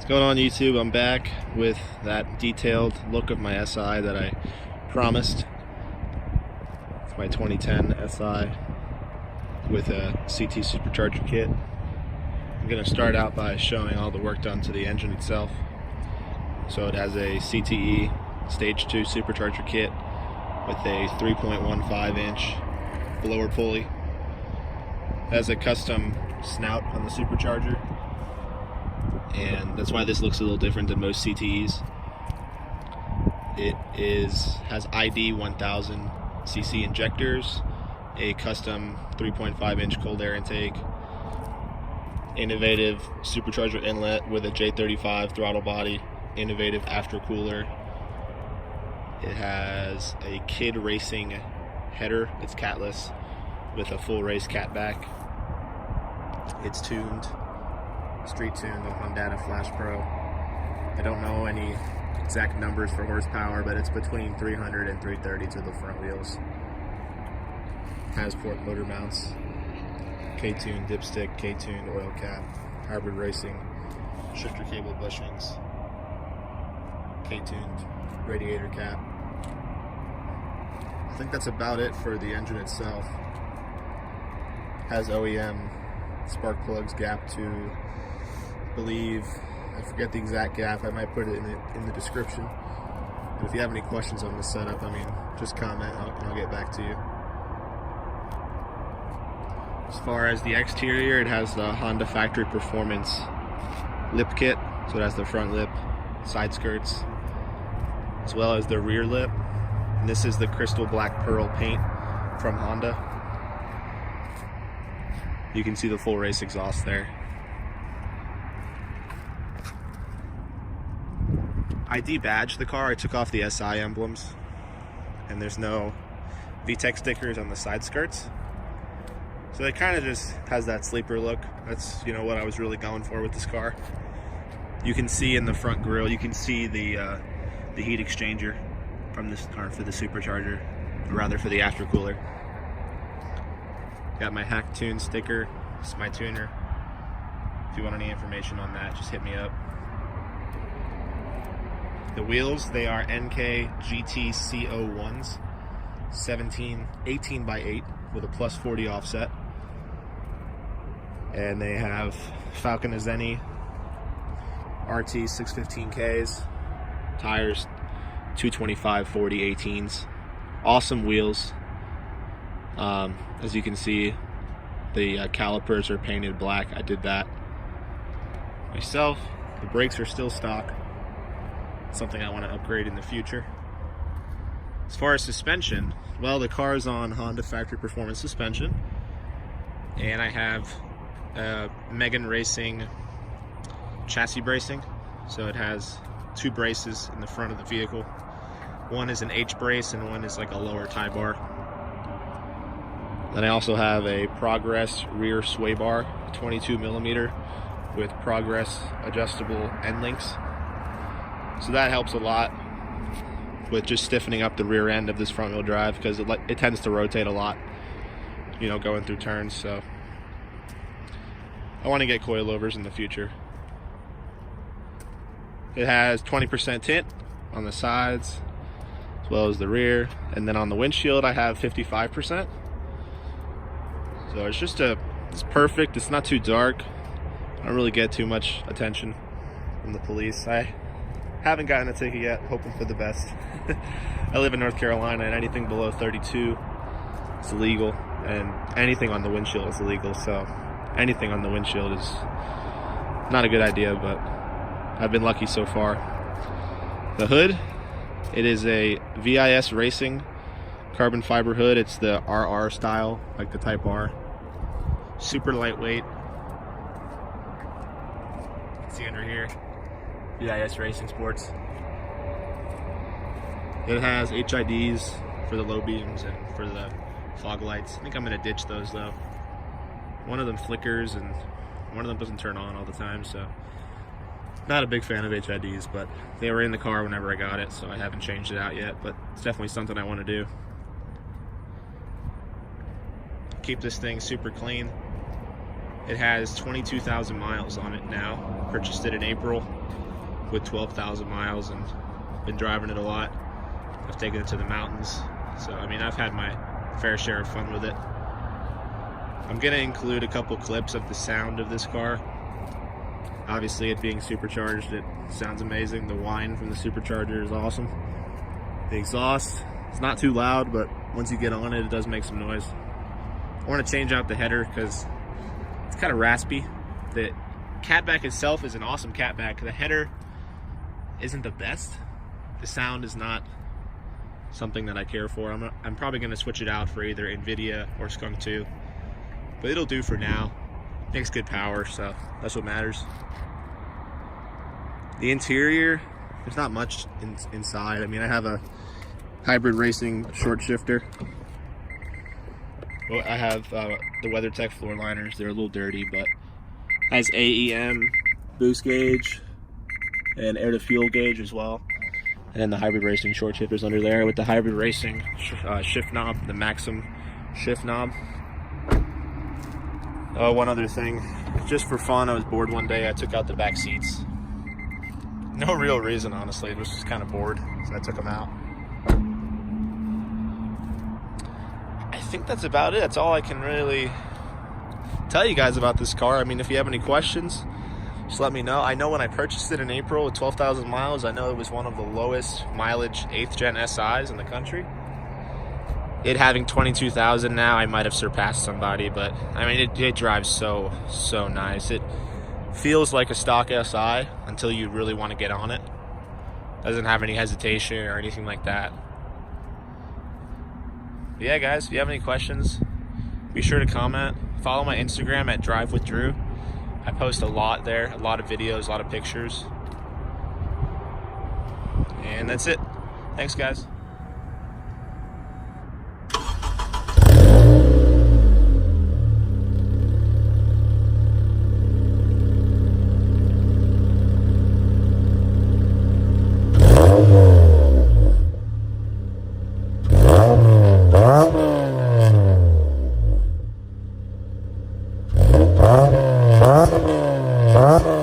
What's going on YouTube? I'm back with that detailed look of my SI that I promised. It's my 2010 SI with a CT Supercharger kit. I'm going to start out by showing all the work done to the engine itself. So it has a CTE Stage 2 Supercharger kit with a 3.15 inch blower pulley. It has a custom snout on the supercharger, and that's why this looks a little different than most CTEs. It has ID 1000 cc injectors, a custom 3.5 inch cold air intake, innovative supercharger inlet with a J35 throttle body, innovative aftercooler. It has a kid racing header. It's catless with a full race cat back. It's tuned, street tuned on Honda Flash Pro. I don't know any exact numbers for horsepower, but it's between 300 and 330 to the front wheels. Has port motor mounts, K-tuned dipstick, K-tuned oil cap, hybrid racing, shifter cable bushings, K-tuned radiator cap. I think that's about it for the engine itself. Has OEM spark plugs gap to, I forget the exact gap. I might put it in the description. But if you have any questions on this setup, just comment and I'll get back to you. As far as the exterior, it has the Honda Factory Performance lip kit. So it has the front lip, side skirts, as well as the rear lip. And this is the crystal black pearl paint from Honda. You can see the full race exhaust there. I debadged the car. I took off the SI emblems, and there's no VTEC stickers on the side skirts. So it kind of just has that sleeper look. That's what I was really going for with this car. You can see in the front grille, you can see the heat exchanger from this car for the supercharger, or rather for the aftercooler. Got my Hack Tune sticker. This is my tuner. If you want any information on that, just hit me up. The wheels, they are NK GT CO1s, 18 by 8 with a plus 40 offset. And they have Falcon Azeni RT 615Ks, tires 225 40 18s. Awesome wheels. As you can see, the calipers are painted black. I did that myself. The brakes are still stock. Something I want to upgrade in the future. As far as suspension, well, the car is on Honda Factory Performance suspension, and I have Megan Racing chassis bracing. So it has two braces in the front of the vehicle. One is an H brace and one is like a lower tie bar. Then I also have a Progress rear sway bar, 22 millimeter, with Progress adjustable end links. So that helps a lot with just stiffening up the rear end of this front wheel drive, because it tends to rotate a lot, going through turns. So I want to get coilovers in the future. It has 20% tint on the sides as well as the rear, and then on the windshield I have 55%. So it's perfect. It's not too dark. I don't really get too much attention from the police. I haven't gotten a ticket yet, hoping for the best. I live in North Carolina, and anything below 32 is illegal, and anything on the windshield is illegal. So anything on the windshield is not a good idea, but I've been lucky so far. The hood, it is a VIS Racing carbon fiber hood. It's the RR style, like the Type R. Super lightweight. You can see under here, VIS Racing Sports. It has HIDs for the low beams and for the fog lights. I think I'm going to ditch those though. One of them flickers and one of them doesn't turn on all the time, so not a big fan of HIDs, but they were in the car whenever I got it, so I haven't changed it out yet, but it's definitely something I want to do. Keep this thing super clean. It has 22,000 miles on it now. Purchased it in April. with 12,000 miles and been driving it a lot. I've taken it to the mountains. So, I mean, I've had my fair share of fun with it. I'm going to include a couple clips of the sound of this car. Obviously, it being supercharged, it sounds amazing. The whine from the supercharger is awesome. The exhaust, it's not too loud, but once you get on it, it does make some noise. I want to change out the header because it's kind of raspy. The catback itself is an awesome catback. The header isn't the best. The sound is not something that I care for. I'm probably going to switch it out for either NVIDIA or Skunk 2, but it'll do for now. Makes good power, so that's what matters. The interior, there's not much inside. I mean, I have a hybrid racing short shifter. Well, I have the WeatherTech floor liners. They're a little dirty, but has AEM boost gauge and air to fuel gauge as well. And then the hybrid racing short shifters under there with the hybrid racing shift knob, the Maxim shift knob. Oh, one other thing, just for fun, I was bored one day. I took out the back seats. No real reason, honestly. I was just kind of bored, so I took them out. I think that's about it. That's all I can really tell you guys about this car. I mean, if you have any questions, just let me know. I know when I purchased it in April with 12,000 miles, I know it was one of the lowest mileage 8th gen SIs in the country. It having 22,000 now, I might have surpassed somebody, but I mean, it drives so nice. It feels like a stock SI until you really want to get on it. Doesn't have any hesitation or anything like that. But yeah, guys, if you have any questions, be sure to comment. Follow my Instagram at Drive with Drew. I post a lot there, a lot of videos, a lot of pictures. And that's it. Thanks, guys. Huh?